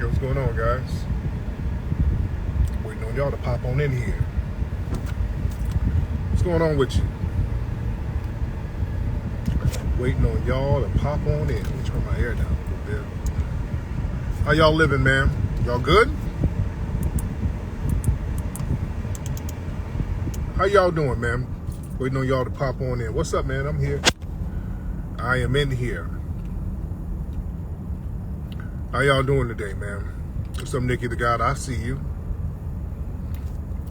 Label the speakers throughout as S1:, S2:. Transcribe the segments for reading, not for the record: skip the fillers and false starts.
S1: What's going on, guys? Waiting on y'all to pop on in here. What's going on with you? Waiting on y'all to pop on in. Let me turn my hair down a little bit. How y'all living, man? Y'all good? How y'all doing, man? Waiting on y'all to pop on in. What's up, man? I'm here. I am in here. How y'all doing today, man? What's up, Nikki the God? I see you.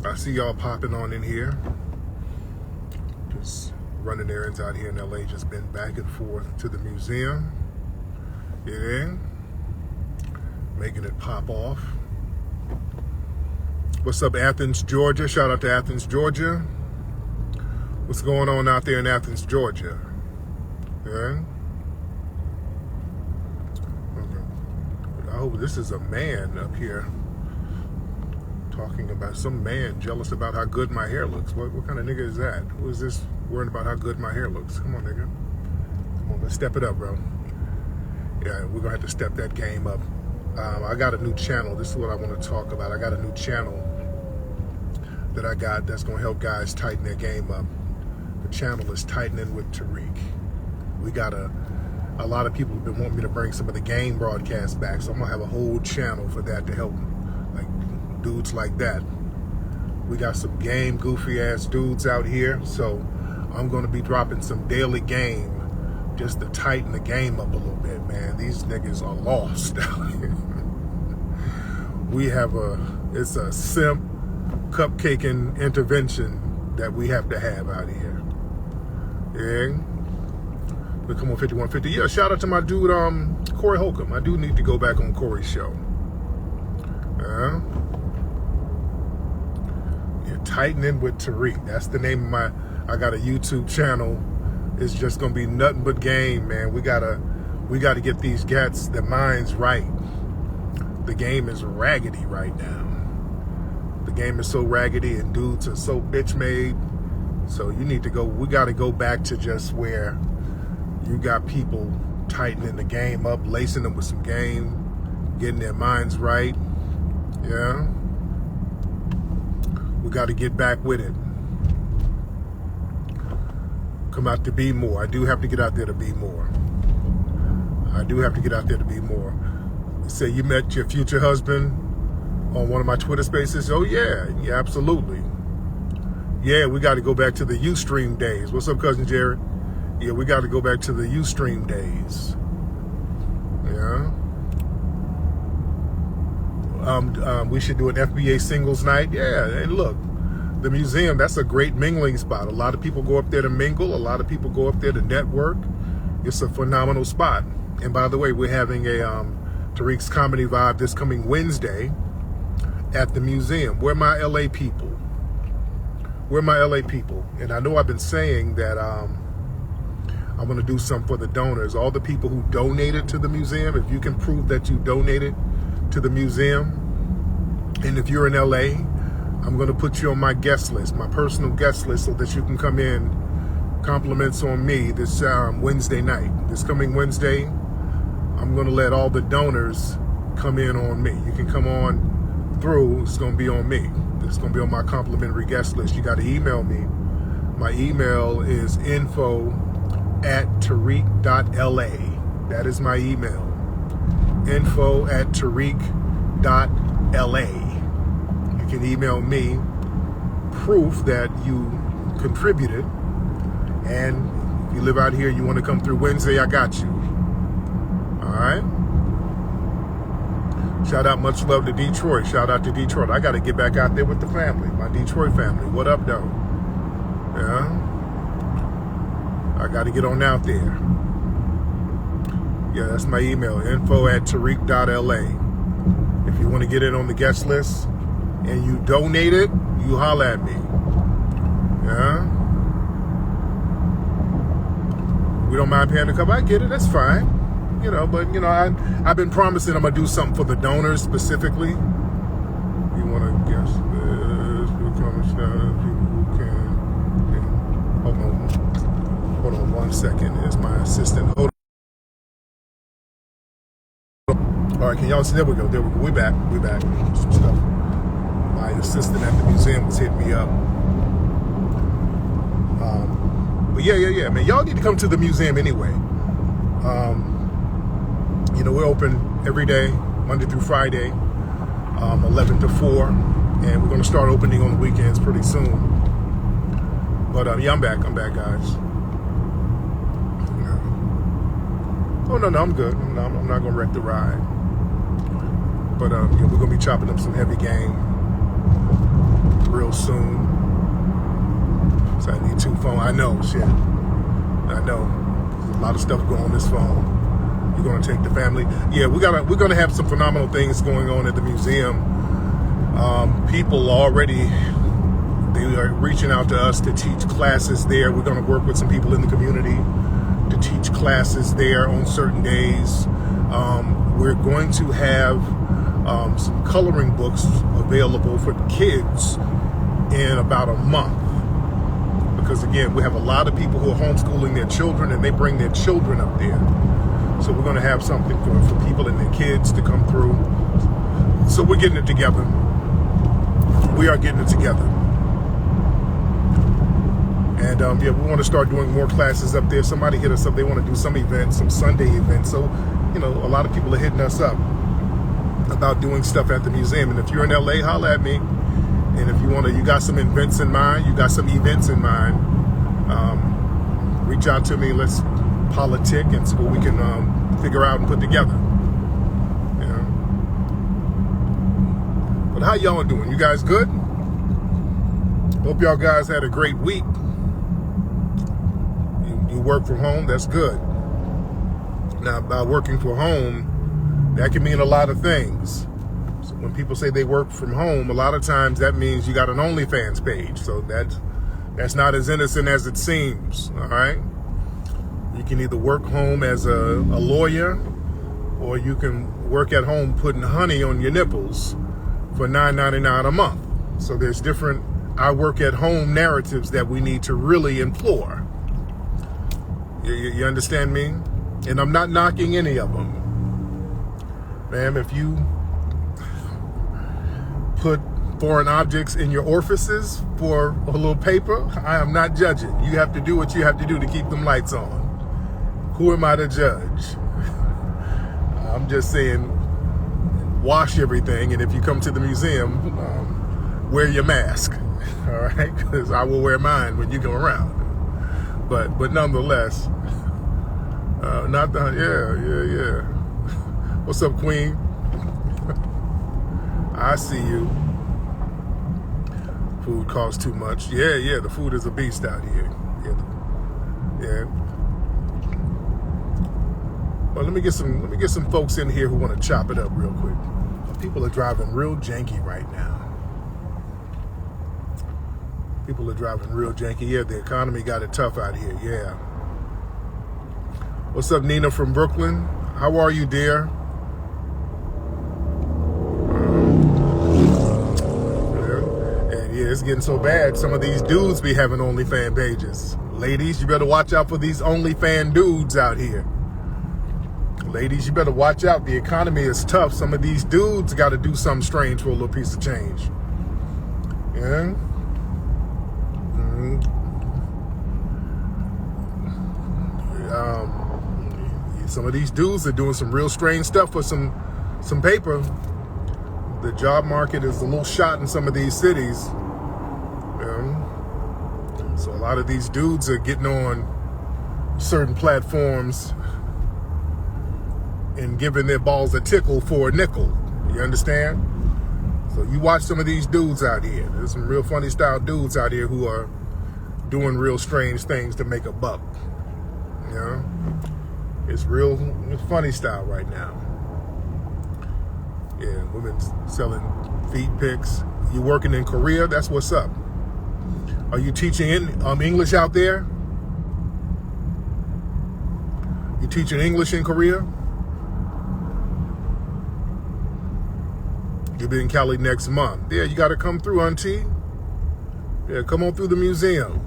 S1: I see y'all popping on in here. Just running errands out here in LA. Just been back and forth to the museum. Yeah. Making it pop off. What's up, Athens, Georgia? Shout out to Athens, Georgia. What's going on out there in Athens, Georgia? Yeah. I hope this is a man up here talking about some man jealous about how good my hair looks. What kind of nigga is that? Who is this worrying about how good my hair looks? Come on, nigga. Come on, let's step it up, bro. Yeah, we're gonna have to step that game up. I got a new channel. This is what I want to talk about. I got a new channel that I got that's gonna help guys tighten their game up. The channel is Tightening with Tariq. We got a lot of people have been wanting me to bring some of the game broadcasts back, so I'm gonna have a whole channel for that to help like dudes like that. We got some game goofy ass dudes out here, so I'm gonna be dropping some daily game just to tighten the game up a little bit, man. These niggas are lost out here. It's a simp cupcaking intervention that we have to have out here. Yeah. We come on 5150. Yeah, shout out to my dude, Corey Holcomb. I do need to go back on Corey's show. Yeah, Tightening with Tariq. That's the name of I got a YouTube channel. It's just gonna be nothing but game, man. We gotta get these cats, their minds right. The game is raggedy right now. The game is so raggedy and dudes are so bitch made. So we gotta go back to just where you got people tightening the game up, lacing them with some game, getting their minds right. Yeah. We got to get back with it. Come out to be more. I do have to get out there to be more. Say you met your future husband on one of my Twitter spaces. Oh yeah, absolutely. Yeah, we got to go back to the Ustream days. What's up, cousin Jared? Yeah, we got to go back to the Ustream days. Yeah. We should do an FBA singles night. Yeah, and look, the museum, that's a great mingling spot. A lot of people go up there to mingle. A lot of people go up there to network. It's a phenomenal spot. And by the way, we're having a Tariq's Comedy Vibe this coming Wednesday at the museum. Where my LA people? And I know I've been saying that I'm going to do something for the donors. All the people who donated to the museum, if you can prove that you donated to the museum, and if you're in LA, I'm going to put you on my guest list, my personal guest list, so that you can come in, compliments on me this Wednesday night. This coming Wednesday, I'm going to let all the donors come in on me. You can come on through. It's going to be on me. It's going to be on my complimentary guest list. You got to email me. My email is info@tariq.la. That is my email. info@tariq.la. You can email me proof that you contributed, and if you live out here, you want to come through Wednesday, I got you. All right. Shout out, much love to Detroit. Shout out to Detroit. I got to get back out there with the family, my Detroit family. What up, though? Yeah. I got to get on out there. Yeah, that's my email, info@tariq.la. If you want to get in on the guest list and you donate it, you holler at me. Yeah. We don't mind paying the cover. I get it. That's fine. But I've been promising I'm gonna do something for the donors specifically. You want to guess this? People who can. Hold on 1 second. Is my assistant. Hold All right, can y'all see? There we go. There we go. We back. Some stuff. My assistant at the museum was hitting me up. But yeah, man. Y'all need to come to the museum anyway. You know, we're open every day, Monday through Friday, 11 to 4. And we're going to start opening on the weekends pretty soon. But yeah, I'm back, guys. Oh, no, I'm good. I'm not going to wreck the ride. But yeah, we're going to be chopping up some heavy game real soon. So I need 2 phones. I know, shit. I know. There's a lot of stuff going on this phone. You're going to take the family. Yeah, we're going to have some phenomenal things going on at the museum. People already, they are reaching out to us to teach classes there. We're going to work with some people in the community to teach classes there on certain days. We're going to have some coloring books available for the kids in about a month. Because again, we have a lot of people who are homeschooling their children and they bring their children up there. So we're going to have something for people and their kids to come through. So we're getting it together. We are getting it together. And yeah, we want to start doing more classes up there. Somebody hit us up. They want to do some events, some Sunday events. So, you know, a lot of people are hitting us up about doing stuff at the museum. And if you're in LA, holla at me. And if you got some events in mind, reach out to me. Let's politic and see what we can figure out and put together. Yeah. But how y'all doing? You guys good? Hope y'all guys had a great week. You work from home, that's good. Now, by working from home, that can mean a lot of things. So when people say they work from home, a lot of times that means you got an OnlyFans page. So that's not as innocent as it seems, all right? You can either work home as a lawyer, or you can work at home putting honey on your nipples for $9.99 a month. So there's different I work at home narratives that we need to really implore. You understand me? And I'm not knocking any of them. Ma'am, if you put foreign objects in your orifices for a little paper, I am not judging. You have to do what you have to do to keep them lights on. Who am I to judge? I'm just saying, wash everything, and if you come to the museum, wear your mask, all right? Because I will wear mine when you go around. But nonetheless, yeah. What's up, Queen? I see you. Food costs too much. Yeah, the food is a beast out here. Yeah. Well, let me get some folks in here who want to chop it up real quick. People are driving real janky right now. Yeah, the economy got it tough out here. Yeah. What's up, Nina from Brooklyn? How are you, dear? And yeah, it's getting so bad. Some of these dudes be having OnlyFans pages. Ladies, you better watch out for these OnlyFans dudes out here. Ladies, you better watch out. The economy is tough. Some of these dudes got to do something strange for a little piece of change. Yeah. Some of these dudes are doing some real strange stuff for some paper. The job market is a little shot in some of these cities. So a lot of these dudes are getting on certain platforms and giving their balls a tickle for a nickel. You understand? So you watch some of these dudes out here. There's some real funny style dudes out here who are doing real strange things to make a buck. You know? It's funny style right now. Yeah, women selling feet pics. You working in Korea? That's what's up. Are you teaching English out there? You teaching English in Korea? You'll be in Cali next month. Yeah, you got to come through, auntie. Yeah, come on through the museum.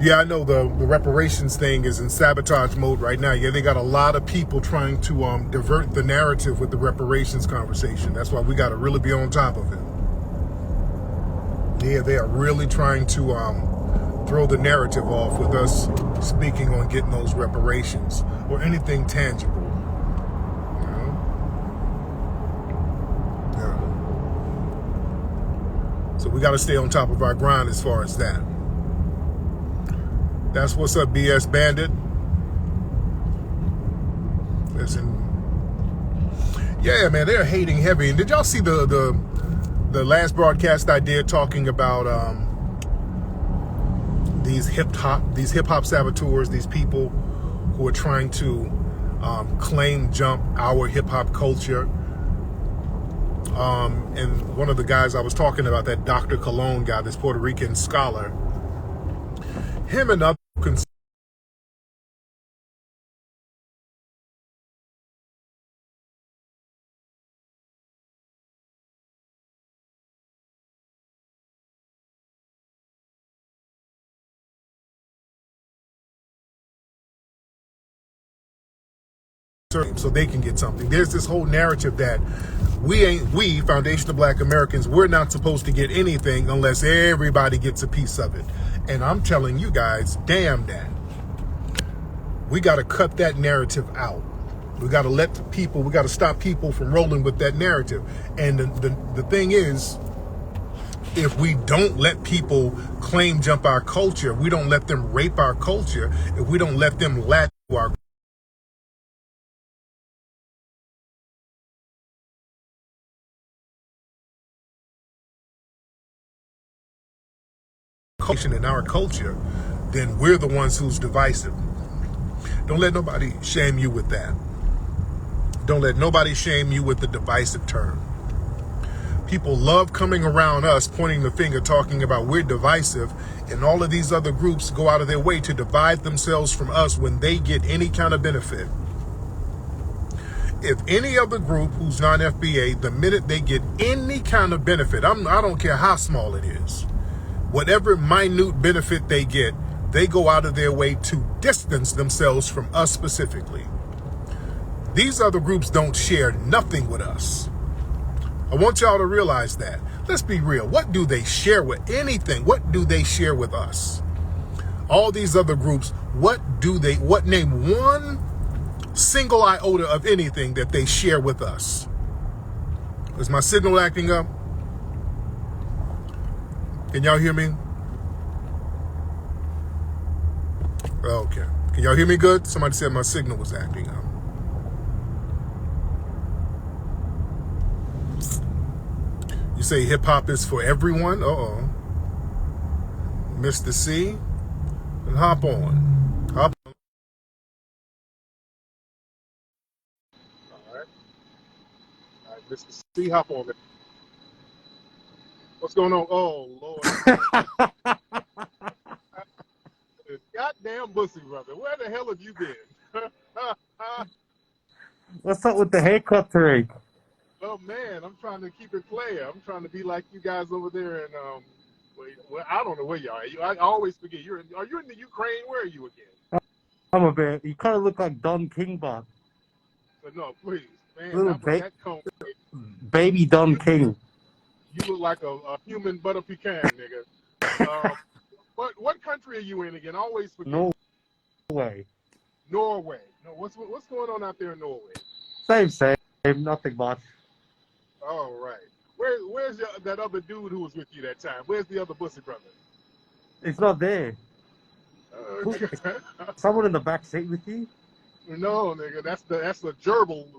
S1: Yeah, I know the reparations thing is in sabotage mode right now. Yeah, they got a lot of people trying to divert the narrative with the reparations conversation. That's why we got to really be on top of it. Yeah, they are really trying to throw the narrative off with us speaking on getting those reparations or anything tangible. You know? Yeah. So we got to stay on top of our grind as far as that. That's what's up, BS Bandit. Listen, yeah, man, they're hating heavy. And did y'all see the last broadcast I did talking about these hip hop saboteurs, these people who are trying to claim jump our hip hop culture? And one of the guys I was talking about, that Dr. Cologne guy, this Puerto Rican scholar, him and other so they can get something. There's this whole narrative that we Foundation of Black Americans, we're not supposed to get anything unless everybody gets a piece of it. And I'm telling you guys, damn that. We got to cut that narrative out. We got to let the people, we got to stop people from rolling with that narrative. And the thing is, if we don't let people claim jump our culture, we don't let them rape our culture, if we don't let them latch to our culture and our culture, then we're the ones who's divisive. Don't let nobody shame you with that. Don't let nobody shame you with the divisive term. People love coming around us, pointing the finger, talking about we're divisive, and all of these other groups go out of their way to divide themselves from us when they get any kind of benefit. If any other group who's non-FBA, the minute they get any kind of benefit, I don't care how small it is, whatever minute benefit they get, they go out of their way to distance themselves from us specifically. These other groups don't share nothing with us. I want y'all to realize that. Let's be real. What do they share with anything? What do they share with us? All these other groups, what name one single iota of anything that they share with us? Is my signal acting up? Can y'all hear me? Okay. Can y'all hear me good? Somebody said my signal was acting up. You say hip hop is for everyone? Uh-oh. Mr. C, and hop on. Hop on. All right. All right, Mr. C, hop on. What's going on? Oh, Lord. Goddamn bussy, brother. Where the hell have you been?
S2: What's up with the haircut, Tariq?
S1: Oh, man, I'm trying to keep it player. I'm trying to be like you guys over there in, well, I don't know where y'all are. I always forget. Are you in the Ukraine? Where are you again?
S2: I'm a bit. You kind of look like Don Kingbot.
S1: But no, please, man,
S2: Little
S1: not with that cone.
S2: baby Don King.
S1: You look like a human butter pecan, nigga. What country are you in again? I always forget.
S2: Norway.
S1: Norway. No, what's going on out there in Norway?
S2: Same. Nothing much.
S1: All right. Where's that other dude who was with you that time? Where's the other bussy brother?
S2: It's not there. Someone in the back seat with you?
S1: No, nigga. That's the gerbil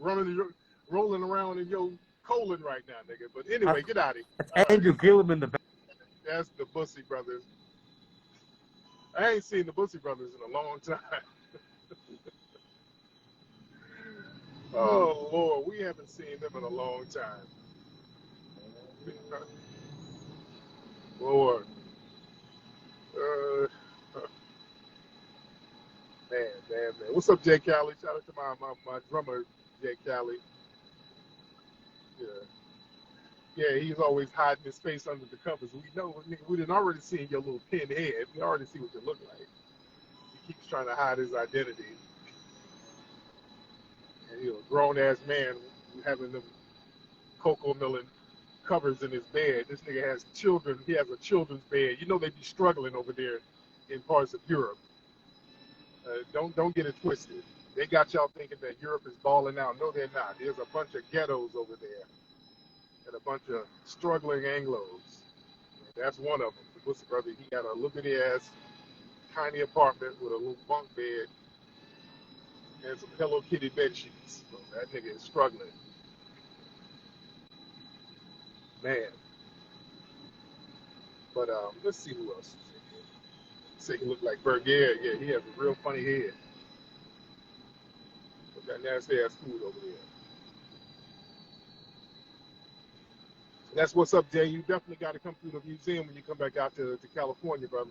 S1: rolling around in your colon right now, nigga. But anyway, get out of here.
S2: That's Andrew Gillum in the back.
S1: That's the Bussy Brothers. I ain't seen the Bussy Brothers in a long time. Oh, Lord, we haven't seen them in a long time. Lord. Man. What's up, Jay Cali? Shout out to my drummer, Jay Cali. Yeah. Yeah, he's always hiding his face under the covers. We know, nigga, we done already seen your little pin head. We already see what you look like. He keeps trying to hide his identity. And he's a grown ass man having them cocoa melon covers in his bed. This nigga has children. He has a children's bed. You know they be struggling over there in parts of Europe. Don't get it twisted. They got y'all thinking that Europe is balling out. No, they're not. There's a bunch of ghettos over there and a bunch of struggling Anglos. That's one of them. The pussy brother, he got a little bitty ass tiny apartment with a little bunk bed and some Hello Kitty bed sheets. So that nigga is struggling. Man. But let's see who else. Say he looked like Berg. Yeah, he has a real funny head. With that nasty ass food over there. And that's what's up, Jay. You definitely got to come through the museum when you come back out to California, brother.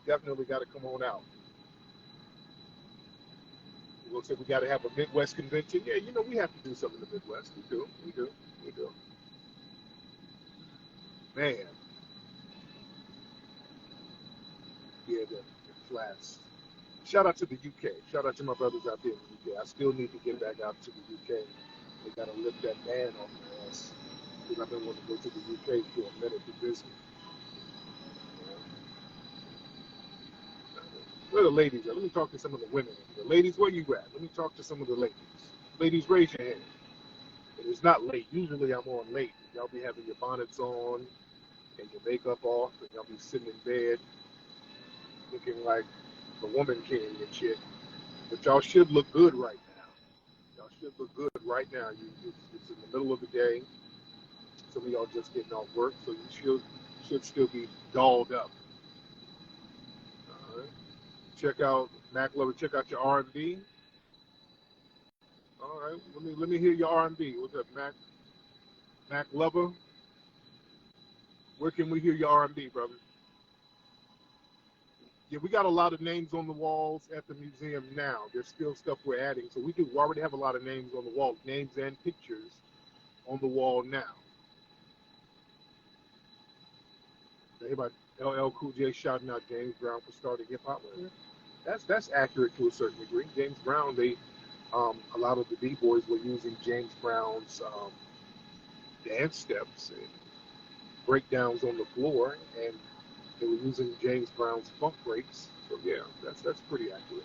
S1: Definitely got to come on out. It looks like we got to have a Midwest convention. Yeah, you know, we have to do something in the Midwest. We do. Man. Yeah, the flats. Shout out to the UK. Shout out to my brothers out there in the UK. I still need to get back out to the UK. They got to lift that ban off my ass. Because I've been wanting to go to the UK for a minute to visit. Where the ladies at? Let me talk to some of the women. The ladies, where you at? Let me talk to some of the ladies. Ladies, raise your hand. And it's not late. Usually I'm on late. Y'all be having your bonnets on and your makeup off, and y'all be sitting in bed looking like the woman king and shit. But y'all should look good right now. Y'all should look good right now. It's in the middle of the day. Some of y'all just getting off work, so you should still be dolled up. All right. Check out Mac Lover. Check out your R&B. All right. Let me hear your R&B. What's up, Mac Lover? Where can we hear your R&B, brother? Yeah, we got a lot of names on the walls at the museum now. There's still stuff we're adding. So we already have a lot of names on the wall, names and pictures on the wall now. I hear about LL Cool J shouting out James Brown for starting hip hop. That's accurate to a certain degree. James Brown, a lot of the B-boys were using James Brown's dance steps and breakdowns on the floor, and they were using James Brown's funk breaks. So yeah, that's pretty accurate.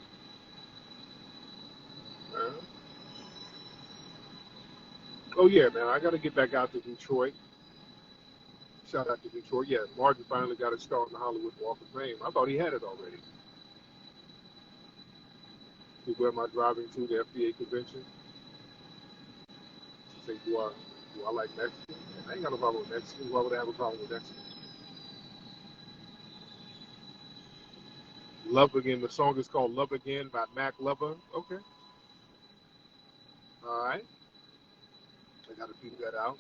S1: Oh yeah, man, I got to get back out to Detroit. Shout out to Detroit. Yeah, Martin finally got his start in the Hollywood Walk of Fame. I thought he had it already. Where am I driving to? The FDA convention. Say, do I like Mexican? I ain't got no problem with Mexican. Why would I have a problem with Mexican? Love Again. The song is called Love Again by Mac Lover. Okay. All right. I got to figure that out.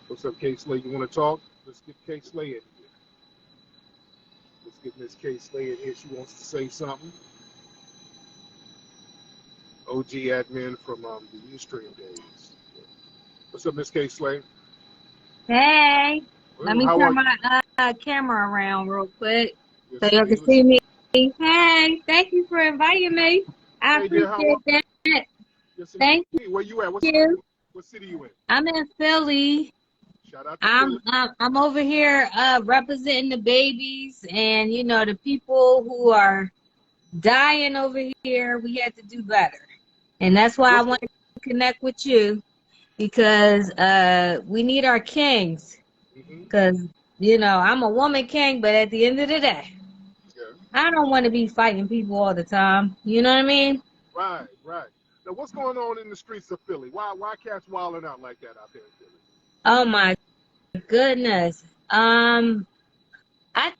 S1: What's up, K Slay? You want to talk? Let's get K Slay in here. Let's get Miss K Slay in here. She wants to say something. OG admin from the Ustream days. What's up, Miss K Slay?
S3: Hey,
S1: Well,
S3: let me
S1: how
S3: turn
S1: are
S3: my camera around real quick
S1: you?
S3: so y'all can see me. Hey, thank you for inviting me. I
S1: Hey, dear, how
S3: appreciate
S1: are
S3: that.
S1: you?
S3: Thank
S1: Where you at?
S3: you.
S1: What city you in?
S3: I'm in Philly.
S1: Shout out to Philly.
S3: I'm over here representing the babies and you know the people who are dying over here. We had to do better, and that's why I want to connect with you because we need our kings. Because, you know, I'm a woman king, but at the end of the day, I don't want to be fighting people all the time. You know what I mean?
S1: Right. Now, what's going on in the streets of Philly? Why cats wilding out like that out there in Philly?
S3: Oh, my goodness. I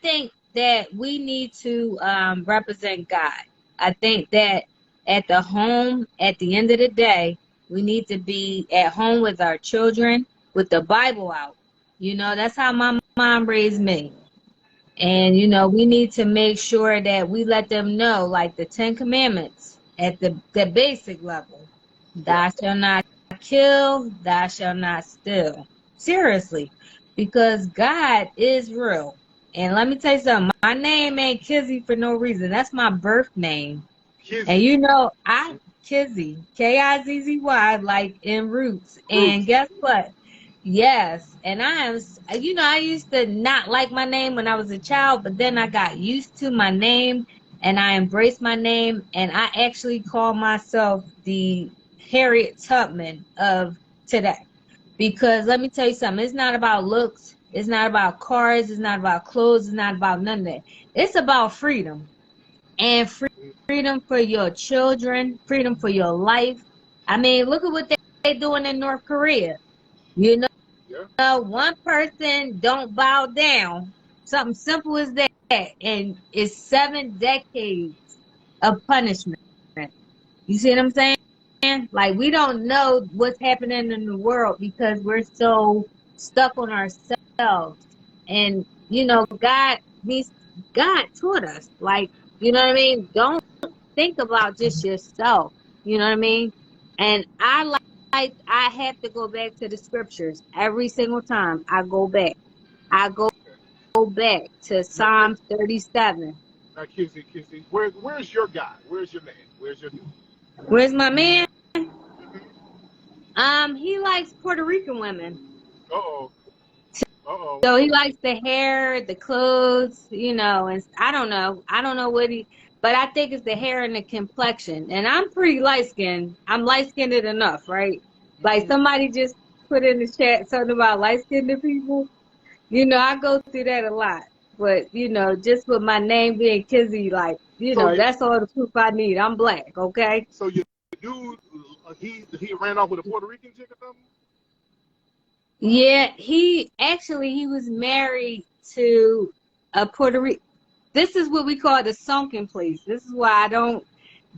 S3: think that we need to represent God. I think that at the home, at the end of the day, we need to be at home with our children with the Bible out. You know, that's how my mom raised me. And, you know, we need to make sure that we let them know, like the 10 Commandments at the basic level. Thou shalt not kill, thou shalt not steal. Seriously, because God is real. And let me tell you something, my name ain't Kizzy for no reason. That's my birth name. And
S1: Kizzy.
S3: you know, I Kizzy, Kizzy, like in roots. And
S1: Roots.
S3: guess what? Yes. And I am, I used to not like my name when I was a child, but then I got used to my name and I embraced my name. And I actually call myself the Harriet Tubman of today. Because let me tell you something, it's not about looks, it's not about cars, it's not about clothes, it's not about none of that. It's about freedom and freedom for your children, freedom for your life. I mean, look at what they're doing in North Korea. You
S1: Yeah.
S3: know, one person don't bow down. Something simple as that, and it's 7 decades of punishment. You see what I'm saying? Like, we don't know what's happening in the world because we're so stuck on ourselves. And, God taught us, like, you know what I mean? Don't think about just yourself. You know what I mean? And I have to go back to the scriptures every single time I go back. I go back to
S1: Now,
S3: Psalms 37.
S1: Kizzy, where's your guy? Where's your man? Where's your dude?
S3: Where's my man?
S1: Mm-hmm.
S3: He likes Puerto Rican women.
S1: Uh-oh. Uh-oh.
S3: So he likes the hair, the clothes, and I don't know. I don't know but I think it's the hair and the complexion. And I'm pretty light skinned. I'm light skinned enough, right? Like
S1: Mm-hmm.
S3: somebody just put in the chat something about light skinned people. I go through that a lot. But, just with my name being Kizzy, like,
S1: So you,
S3: that's all the proof I need. I'm black, okay?
S1: so your dude, he ran off with a Puerto Rican chick or something?
S3: Yeah, he was married to a Puerto Rican. This is what we call the sunken place. This is why I don't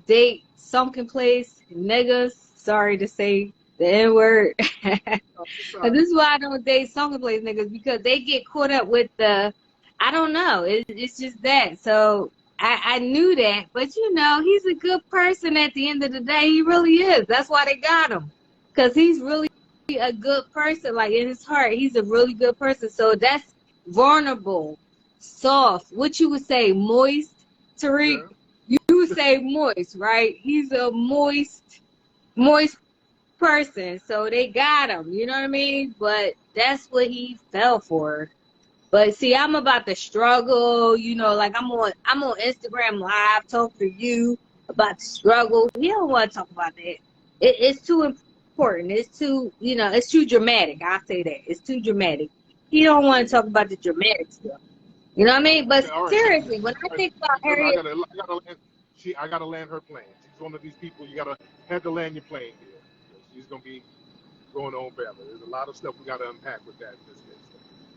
S3: date sunken place niggas. Sorry to say the N word.
S1: Oh, it's all
S3: But
S1: right.
S3: this is why I don't date sunken place niggas because they get caught up with I don't know. It's just that. So I knew that, but he's a good person at the end of the day. He really is. That's why they got him. Because he's really a good person. Like in his heart, he's a really good person. So that's vulnerable, soft. What you would say, moist, Tariq?
S1: Yeah.
S3: You would say moist, right? He's a moist person. So they got him. You know what I mean? But that's what he fell for. But see, I'm about the struggle, like I'm on Instagram Live, talk to you about the struggle. He don't want to talk about that. It's too important. It's too dramatic. I'll say that. It's too dramatic. He don't want to talk about the dramatic stuff. You know what I mean? But
S1: Okay, all right.
S3: seriously, when I
S1: All right.
S3: think about
S1: No,
S3: Harriet,
S1: I gotta land. I gotta land her plane. She's one of these people you gotta have to land your plane here. She's gonna be going on forever. There's a lot of stuff we gotta unpack with that in this case.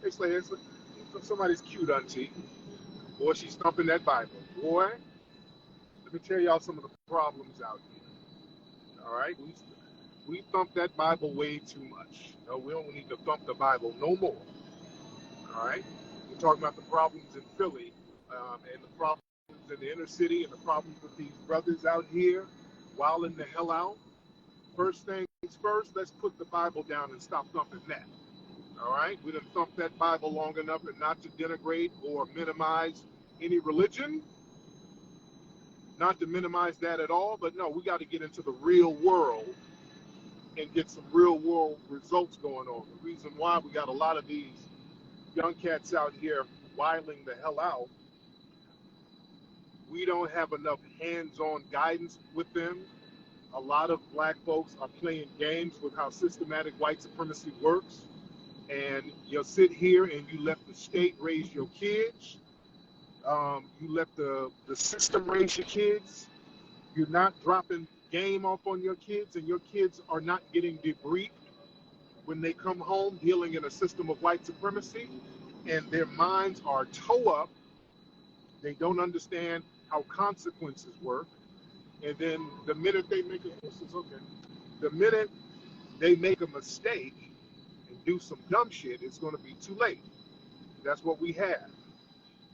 S1: Hey, Slayer, somebody's cute, auntie. Boy, she's thumping that Bible. Boy, let me tell y'all some of the problems out here. All right, we thump that Bible way too much. No, we don't need to thump the Bible no more. All right, we're talking about the problems in Philly and the problems in the inner city and the problems with these brothers out here wilding the hell out. First things first, let's put the Bible down and stop thumping that. All right, we done thumped that Bible long enough, and not to denigrate or minimize any religion, not to minimize that at all, but no, we got to get into the real world and get some real world results going on. The reason why we got a lot of these young cats out here wilding the hell out, we don't have enough hands-on guidance with them. A lot of black folks are playing games with how systematic white supremacy works, and you'll sit here and you let the state raise your kids. You let the system raise your kids. You're not dropping game off on your kids, and your kids are not getting debriefed when they come home dealing in a system of white supremacy, and their minds are toe up. They don't understand how consequences work. And then the minute they make the minute they make a mistake and do some dumb shit, it's going to be too late. That's what we have.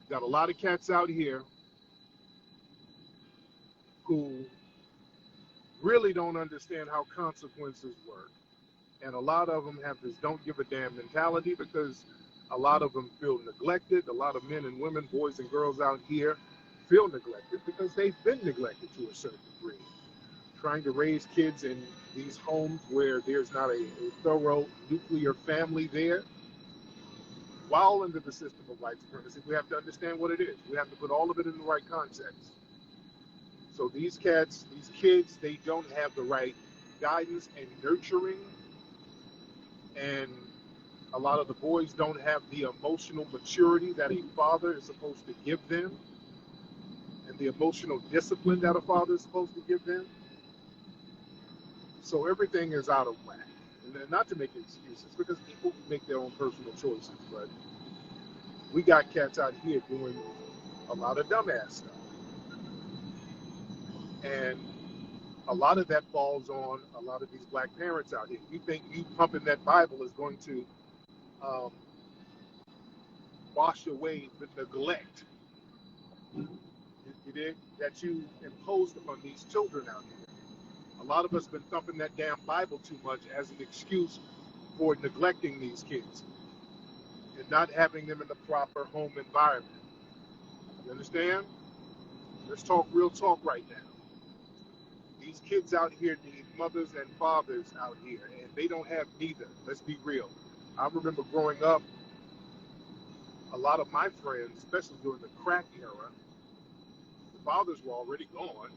S1: Got a lot of cats out here who really don't understand how consequences work. And a lot of them have this don't give a damn mentality because a lot of them feel neglected. A lot of men and women, boys and girls out here feel neglected because they've been neglected to a certain degree. Trying to raise kids in these homes where there's not a thorough nuclear family there, while under the system of white supremacy, we have to understand what it is. We have to put all of it in the right context. So these cats, these kids, they don't have the right guidance and nurturing, and a lot of the boys don't have the emotional maturity that a father is supposed to give them, and the emotional discipline that a father is supposed to give them. So everything is out of whack. And not to make excuses, because people make their own personal choices, but we got cats out here doing a lot of dumbass stuff. And a lot of that falls on a lot of these black parents out here. You think you pumping that Bible is going to wash away the neglect you did, that you imposed upon these children out here. A lot of us have been thumping that damn Bible too much as an excuse for neglecting these kids and not having them in the proper home environment. You understand? Let's talk real talk right now. These kids out here need mothers and fathers out here, and they don't have neither. Let's be real. I remember growing up, a lot of my friends, especially during the crack era, the fathers were already gone,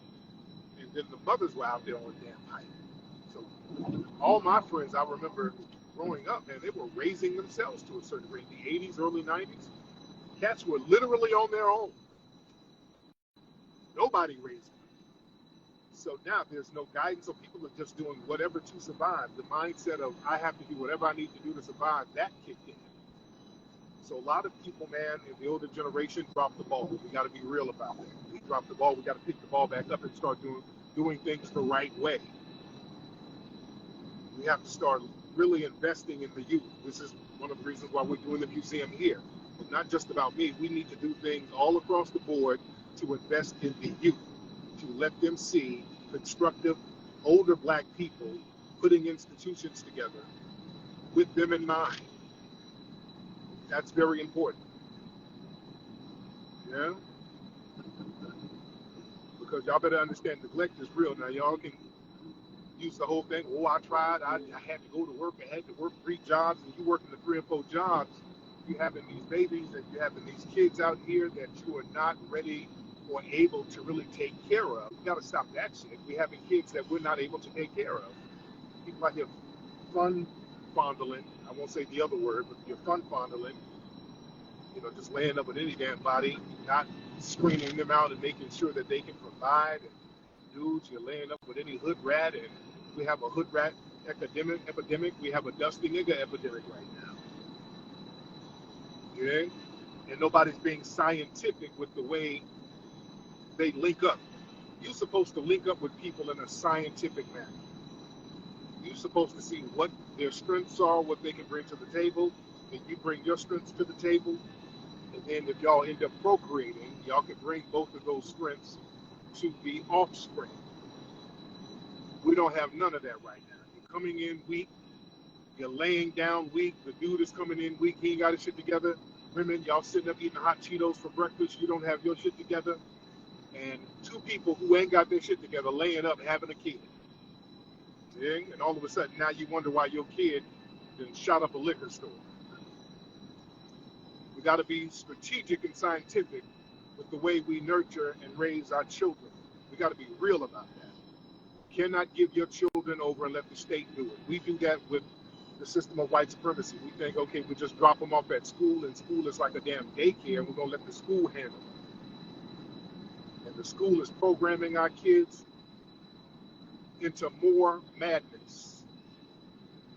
S1: and then the mothers were out there on the damn pipe. So all my friends I remember growing up, man, they were raising themselves to a certain degree. In the 80s, early 90s, cats were literally on their own. Nobody raised them. So now there's no guidance, so people are just doing whatever to survive. The mindset of, I have to do whatever I need to do to survive, that kicked in. So a lot of people, man, in the older generation dropped the ball. We got to be real about that. We dropped the ball. We got to pick the ball back up and start doing things the right way. We have to start really investing in the youth. This is one of the reasons why we're doing the museum here. It's not just about me. We need to do things all across the board to invest in the youth, to let them see constructive, older black people putting institutions together with them in mind. That's very important. Yeah? Because y'all better understand neglect is real. Now, y'all can use the whole thing, oh, I tried, I had to go to work, I had to work 3 jobs, and you working the 3 or 4 jobs, you having these babies and you having these kids out here that you are not ready or able to really take care of. We got to stop that shit. We're having kids that we're not able to take care of. People out here fun fondling, I won't say the other word, but you're fun fondling, you know, just laying up with any damn body, not screening them out and making sure that they can provide. And dudes, you're laying up with any hood rat, and we have a hood rat epidemic. We have a dusty nigga epidemic right now. Okay? And nobody's being scientific with the way they link up. You're supposed to link up with people in a scientific manner. You're supposed to see what their strengths are, what they can bring to the table, and you bring your strengths to the table. And then if y'all end up procreating, y'all can bring both of those strengths to the offspring. We don't have none of that right now. You're coming in weak. You're laying down weak. The dude is coming in weak. He ain't got his shit together. Women, y'all sitting up eating hot Cheetos for breakfast. You don't have your shit together. And 2 people who ain't got their shit together laying up having a kid. Yeah? And all of a sudden, now you wonder why your kid then shot up a liquor store. We got to be strategic and scientific with the way we nurture and raise our children. We got to be real about that. You cannot give your children over and let the state do it. We do that with the system of white supremacy. We think, okay, we just drop them off at school, and school is like a damn daycare, and we're going to let the school handle it. And the school is programming our kids into more madness.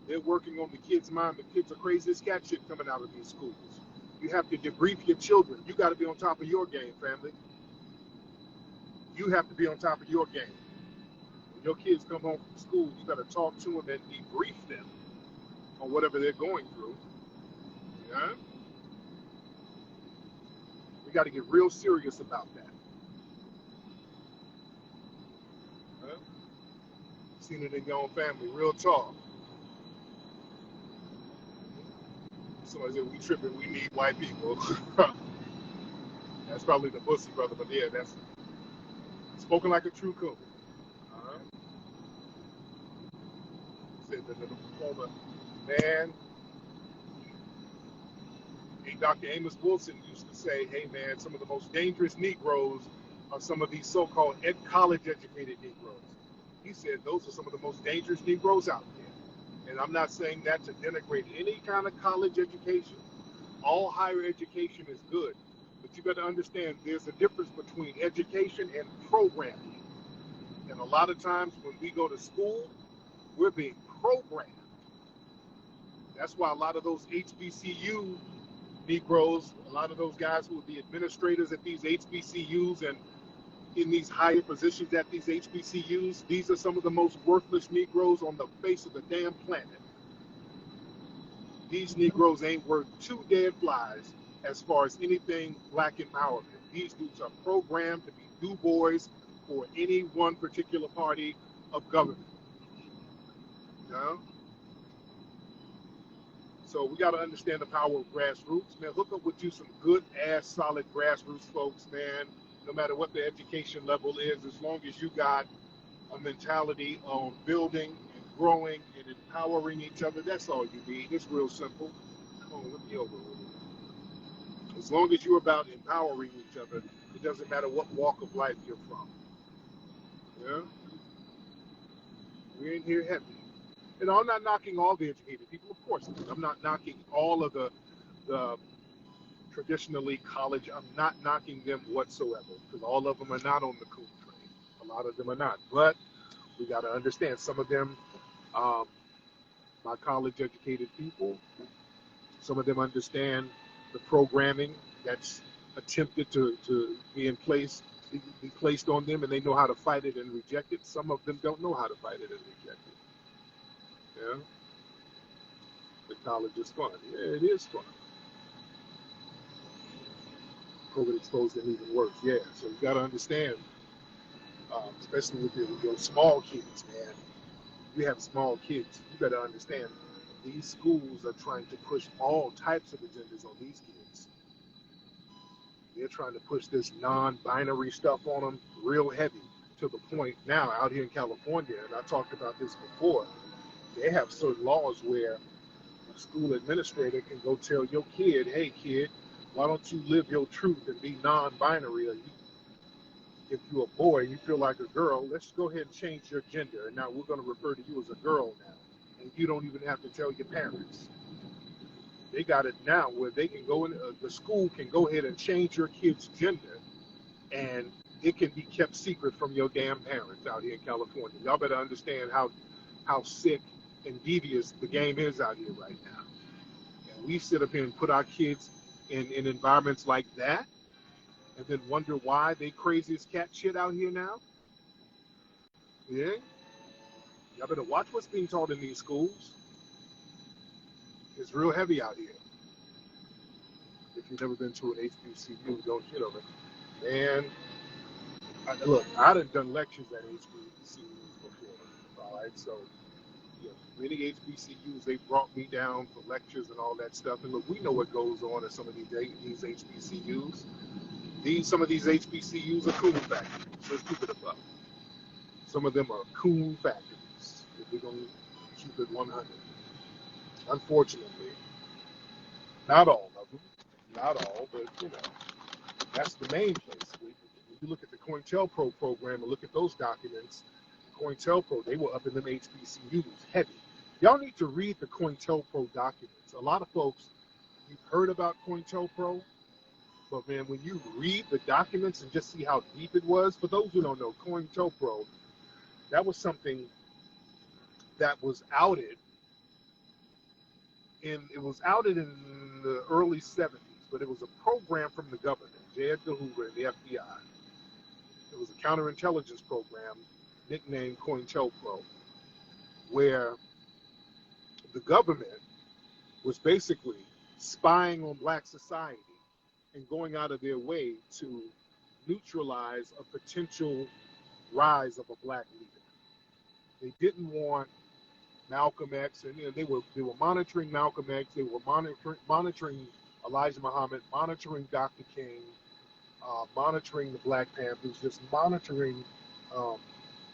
S1: They're working on the kids' mind. The kids are crazy as cat shit coming out of these schools. You have to debrief your children. You got to be on top of your game, family. You have to be on top of your game. When your kids come home from school, you got to talk to them and debrief them on whatever they're going through. Yeah? We got to get real serious about that. Yeah? seen it in your own family. Real talk. Somebody said we tripping, we need white people. That's probably the pussy brother, but yeah, that's spoken like a true coon. Said that the former man, Dr. Amos Wilson used to say, hey man, some of the most dangerous Negroes are some of these so-called college educated Negroes. He said those are some of the most dangerous Negroes out there. And I'm not saying that to denigrate any kind of college education. All higher education is good. But you better understand there's a difference between education and programming. And a lot of times when we go to school, we're being programmed. That's why a lot of those HBCU Negroes, a lot of those guys who will be administrators at these HBCUs and in these higher positions at these HBCUs, these are some of the most worthless Negroes on the face of the damn planet. These Negroes ain't worth two dead flies as far as anything black empowerment. These dudes are programmed to be do boys for any one particular party of government. You know? So we got to understand the power of grassroots, man. Hook up with you some good ass solid grassroots folks, man. No matter what the education level is, as long as you got a mentality on building and growing and empowering each other, that's all you need. It's real simple. Come on, let me over with it. As long as you're about empowering each other, it doesn't matter what walk of life you're from. Yeah, we ain't here heavy. And I'm not knocking all the educated people, of course not. I'm not knocking all of the traditionally college. I'm not knocking them whatsoever, because all of them are not on the cool train. A lot of them are not. But we got to understand some of them, my college educated people, some of them understand the programming that's attempted to be in place, be placed on them, and they know how to fight it and reject it. Some of them don't know how to fight it and reject it. Yeah, the college is fun. Yeah, it is fun. COVID exposed them even worse. Yeah, so you got to understand, especially with your small kids, man. You have small kids. You better understand these schools are trying to push all types of agendas on these kids. They're trying to push this non-binary stuff on them real heavy, to the point now out here in California, and I talked about this before, they have certain laws where a school administrator can go tell your kid, hey kid, why don't you live your truth and be non-binary? Or if you're a boy and you feel like a girl, let's go ahead and change your gender. And now we're going to refer to you as a girl now. And you don't even have to tell your parents. They got it now where they can go in, the school can go ahead and change your kid's gender, and it can be kept secret from your damn parents out here in California. Y'all better understand how sick and devious the game is out here right now. And we sit up here and put our kids in environments like that, and then wonder why they crazy as cat shit out here now. Yeah? Y'all better watch what's being taught in these schools. It's real heavy out here. If you've never been to an HBCU, don't shit on it. And look, I done lectures at HBCUs before. All right, so many HBCUs, they brought me down for lectures and all that stuff. And look, we know what goes on at some of these HBCUs. Some of these HBCUs are coon factories. Let's keep it above. Some of them are coon factories. If we're going to keep it 100. Unfortunately, not all of them. Not all, but that's the main place. When you look at the Cointelpro program and look at those documents, Cointelpro, they were up in them HBCUs heavy. Y'all need to read the Cointelpro documents. A lot of folks, you've heard about Cointelpro, but man, when you read the documents and just see how deep it was, for those who don't know, Cointelpro, that was something that was outed in the early 70s, but it was a program from the government, J. Edgar Hoover and the FBI. It was a counterintelligence program nicknamed Cointelpro, where the government was basically spying on black society and going out of their way to neutralize a potential rise of a black leader. They didn't want Malcolm X, and they were monitoring Malcolm X. They were monitoring Elijah Muhammad, monitoring Dr. King, monitoring the Black Panthers, just monitoring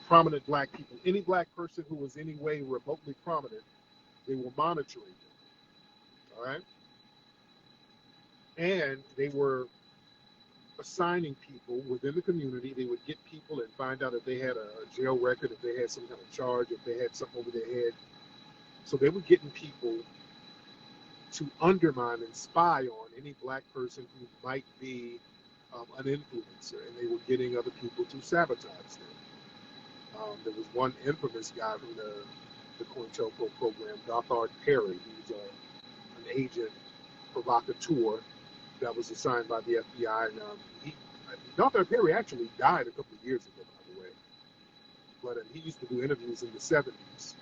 S1: prominent black people. Any black person who was any way remotely prominent, they were monitoring them. All right, and they were assigning people within the community. They would get people and find out if they had a jail record, if they had some kind of charge, if they had something over their head. So they were getting people to undermine and spy on any black person who might be an influencer, and they were getting other people to sabotage them. There was one infamous guy from the Cointelpro program, Tariq. He's an agent provocateur that was assigned by the FBI. And Tariq actually died a couple of years ago, by the way. But he used to do interviews in the 70s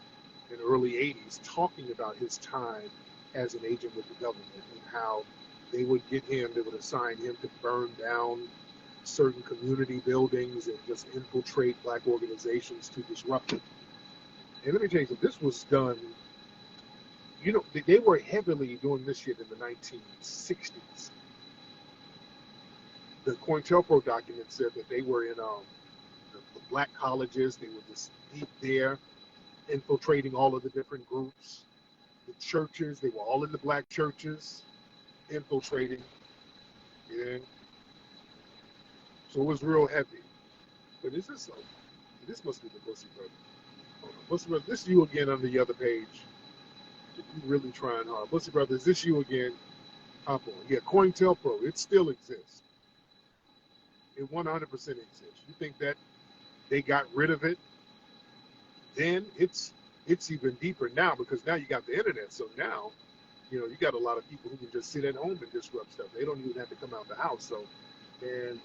S1: and early 80s talking about his time as an agent with the government and how they would get him, they would assign him to burn down certain community buildings and just infiltrate black organizations to disrupt them. And let me tell you something, this was done, they were heavily doing this shit in the 1960s. The Cointelpro document said that they were in the black colleges, they were just deep there, infiltrating all of the different groups. The churches, they were all in the black churches, infiltrating. Yeah. So it was real heavy. But is this this must be the Bussy brother. Bussy brother, this is you again on the other page. You really trying hard. Bussy brother, is this you again? Hop on. Yeah, Cointelpro, it still exists. It 100% exists. You think that they got rid of it? Then it's even deeper now, because now you got the internet. So now, you got a lot of people who can just sit at home and disrupt stuff. They don't even have to come out the house. So, and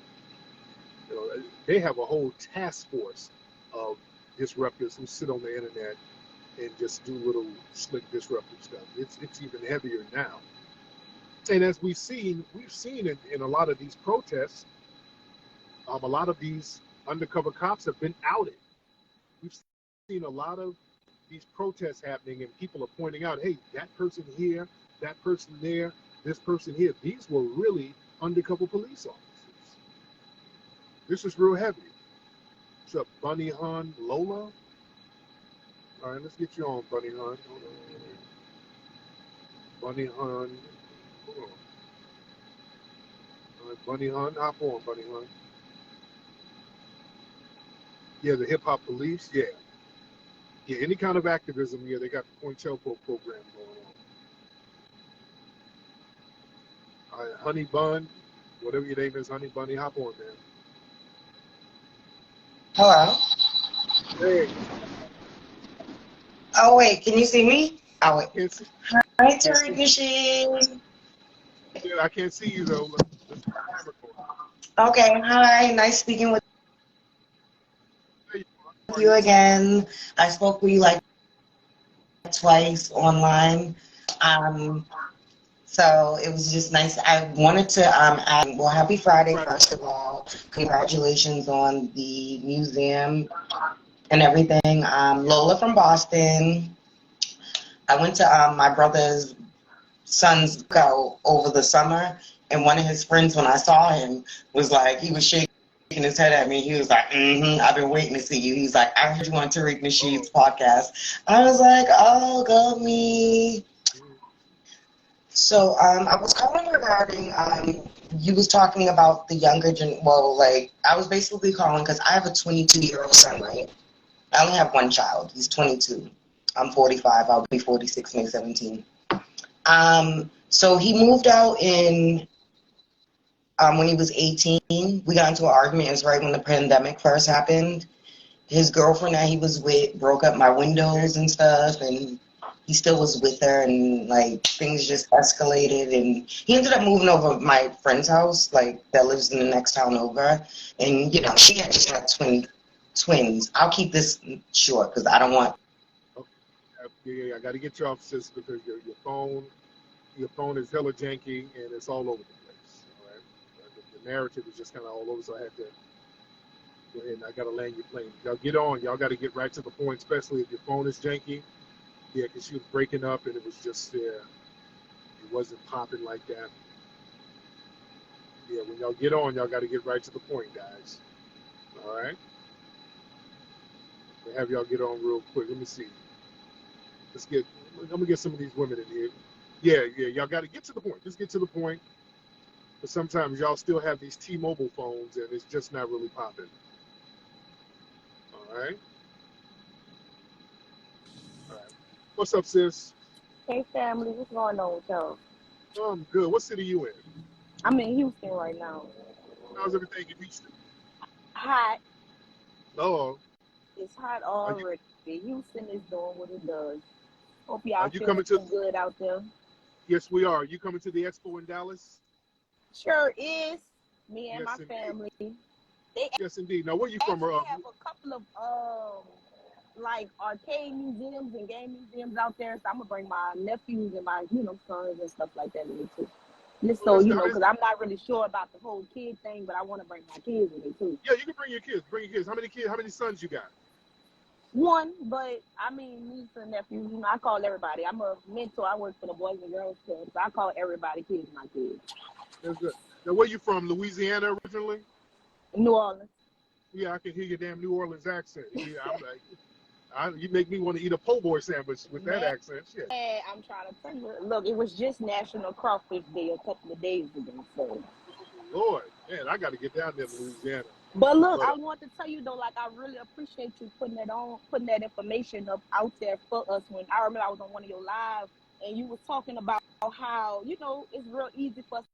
S1: they have a whole task force of disruptors who sit on the internet and just do little slick disruptive stuff. It's even heavier now. And as we've seen in a lot of these protests, a lot of these undercover cops have been outed. We've seen a lot of these protests happening, and people are pointing out, hey, that person here, that person there, this person here, these were really undercover police officers. This is real heavy. What's up, Bunny Hun Lola? All right, let's get you on, Bunny Hun. Bunny Hun. Hold on. All right, Bunny Hun, hop on, Bunny Hun. Yeah, the hip hop police, yeah. Yeah, any kind of activism, yeah, they got the Cointelpro program going on. All right, Honey Bun, whatever your name is, Honey Bunny, hop on, man.
S4: Hello.
S1: Hey.
S4: Oh wait, can you see me? Oh wait.
S1: Can't see.
S4: Hi, Tariq machine.
S1: Yeah, I can't see you though. Let's
S4: Okay. Hi. Nice speaking with you again. I spoke with you like twice online. So it was just nice. I wanted to add, well, happy Friday, first of all. Congratulations on the museum and everything. Lola from Boston. I went to my brother's son's go over the summer, and one of his friends, when I saw him, was like, he was shaking his head at me. He was like, I've been waiting to see you. He's like, I heard you on Tariq Nasheed's podcast. I was like, oh, go me. So I was calling regarding, you was talking about the younger I was basically calling because I have a 22-year-old son, right? I only have one child. He's 22. I'm 45. I'll be 46 May 17. So he moved out in when he was 18. We got into an argument. It was right when the pandemic first happened. His girlfriend that he was with broke up my windows and stuff, and he still was with her, and like things just escalated, and he ended up moving over to my friend's house, like that lives in the next town over, and she had just had twins. I'll keep this short because I don't want.
S1: Yeah, I got to get you off, sis, because your phone is hella janky and it's all over the place. All right, the narrative is just kind of all over, so I had to Go ahead, and I gotta land your plane. Y'all get on. Y'all got to get right to the point, especially if your phone is janky. Yeah, because she was breaking up and it was just it wasn't popping like that. Yeah, when y'all get on, y'all got to get right to the point, guys. All right. We'll have y'all get on real quick. Let me see. I'm gonna get some of these women in here. Yeah, y'all got to get to the point. Just get to the point. But sometimes y'all still have these T-Mobile phones and it's just not really popping. All right. All right. What's up, sis?
S5: Hey family, what's going on with y'all?
S1: I'm good. What city you in?
S5: I'm in Houston right now.
S1: How's everything in Houston?
S5: Hot.
S1: Oh,
S5: It's hot
S1: are you
S5: already. Houston is doing what it does. Hope
S1: are
S5: y'all
S1: you
S5: feeling
S1: coming to?
S5: good out there.
S1: Yes, we are. Are you coming to the expo in Dallas?
S5: Sure is. Me and my
S1: Yes, indeed.
S5: family. They
S1: Yes, indeed. Now, where you from?
S5: actually have a couple of like arcade museums and game museums out there. So I'm gonna bring my nephews and my sons and stuff like that in it too. Just
S1: Oh,
S5: so
S1: that's good.
S5: because I'm not really sure about the whole kid thing, but I want to bring my kids in it too.
S1: Yeah, you can bring your kids. Bring your kids. How many kids? How many sons you got?
S5: One, but I mean, niece and nephews, I call everybody. I'm a mentor. I work for the Boys and Girls Club, so I call everybody kids my kids.
S1: That's good. Now, where you from? Louisiana originally?
S5: New Orleans.
S1: Yeah, I can hear your damn New Orleans accent. Yeah, you make me want to eat a po' boy sandwich with that
S5: Man,
S1: accent. Shit.
S5: I'm trying to tell you. Look, it was just National Crawfish Day a couple of days ago. So.
S1: Lord, man, I got to get down there to Louisiana.
S5: But look,
S1: But
S5: I want to tell you though, like I really appreciate you putting that information up out there for us. When I remember I was on one of your lives and you was talking about how it's real easy for us.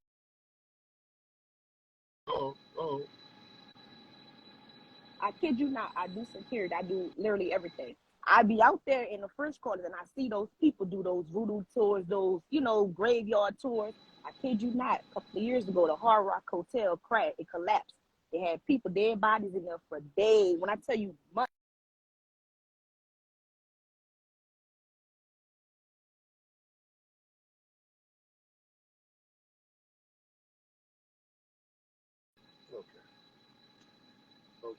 S1: oh,
S5: I kid you not, I do security. I do literally everything. I be out there in the French quarters and I see those people do those voodoo tours, those, graveyard tours. I kid you not, a couple of years ago, the Hard Rock Hotel crashed. It collapsed. They had people, dead bodies in there for days. When I tell you, months.
S1: okay. Okay.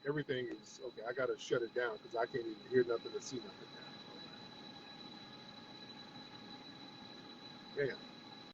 S1: Everything is okay. I gotta shut it down because I can't even hear nothing or see nothing now. Yeah.